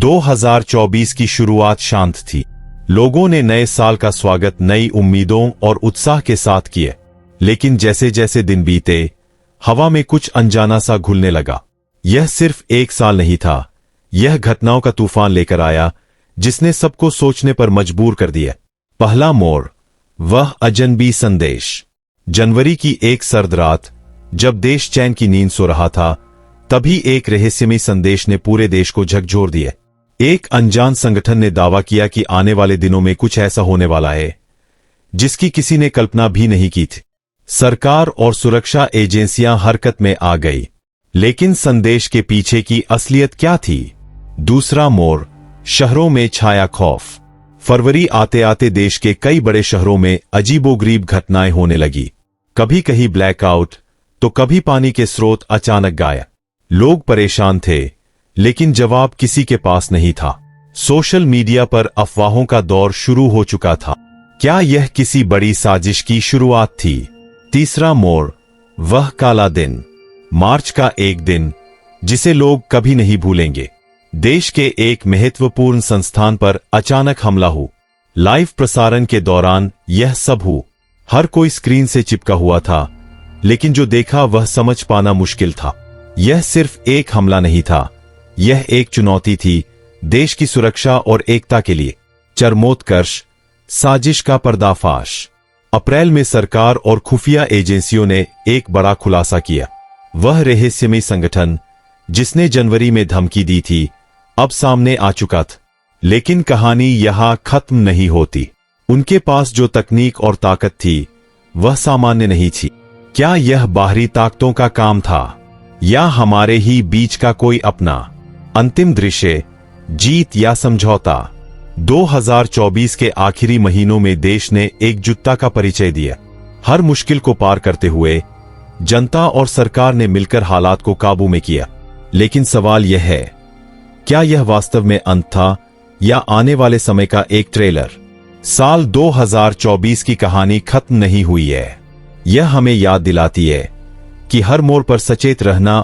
2024 की शुरुआत शांत थी। लोगों ने नए साल का स्वागत नई उम्मीदों और उत्साह के साथ किए, लेकिन जैसे जैसे दिन बीते, हवा में कुछ अनजाना सा घुलने लगा। यह सिर्फ एक साल नहीं था, यह घटनाओं का तूफान लेकर आया जिसने सबको सोचने पर मजबूर कर दिया। पहला मोड़, वह अजनबी संदेश। जनवरी की एक सर्द रात, जब देश चैन की नींद सो रहा था, तभी एक रहस्यमय संदेश ने पूरे देश को झकझोर दिया। एक अनजान संगठन ने दावा किया कि आने वाले दिनों में कुछ ऐसा होने वाला है जिसकी किसी ने कल्पना भी नहीं की थी। सरकार और सुरक्षा एजेंसियां हरकत में आ गई, लेकिन संदेश के पीछे की असलियत क्या थी? दूसरा मोड़, शहरों में छाया खौफ। फरवरी आते आते देश के कई बड़े शहरों में अजीबोगरीब घटनाएं होने लगी। कभी कहीं ब्लैकआउट, तो कभी पानी के स्रोत अचानक गायब। लोग परेशान थे, लेकिन जवाब किसी के पास नहीं था। सोशल मीडिया पर अफवाहों का दौर शुरू हो चुका था। क्या यह किसी बड़ी साजिश की शुरुआत थी? तीसरा मोड़, वह काला दिन। मार्च का एक दिन जिसे लोग कभी नहीं भूलेंगे। देश के एक महत्वपूर्ण संस्थान पर अचानक हमला हुआ। लाइव प्रसारण के दौरान यह सब हुआ। हर कोई स्क्रीन से चिपका हुआ था, लेकिन जो देखा वह समझ पाना मुश्किल था। यह सिर्फ एक हमला नहीं था, यह एक चुनौती थी देश की सुरक्षा और एकता के लिए। चरमोत्कर्ष, साजिश का पर्दाफाश। अप्रैल में सरकार और खुफिया एजेंसियों ने एक बड़ा खुलासा किया। वह रहस्यमय संगठन जिसने जनवरी में धमकी दी थी, अब सामने आ चुका था। लेकिन कहानी यहां खत्म नहीं होती। उनके पास जो तकनीक और ताकत थी, वह सामान्य नहीं थी। क्या यह बाहरी ताकतों का काम था, या हमारे ही बीच का कोई अपना? अंतिम दृश्य, जीत या समझौता। 2024 के आखिरी महीनों में देश ने एकजुटता का परिचय दिया। हर मुश्किल को पार करते हुए जनता और सरकार ने मिलकर हालात को काबू में किया। लेकिन सवाल यह है, क्या यह वास्तव में अंत था, या आने वाले समय का एक ट्रेलर? साल 2024 की कहानी खत्म नहीं हुई है। यह हमें याद दिलाती है कि हर मोड़ पर सचेत रहना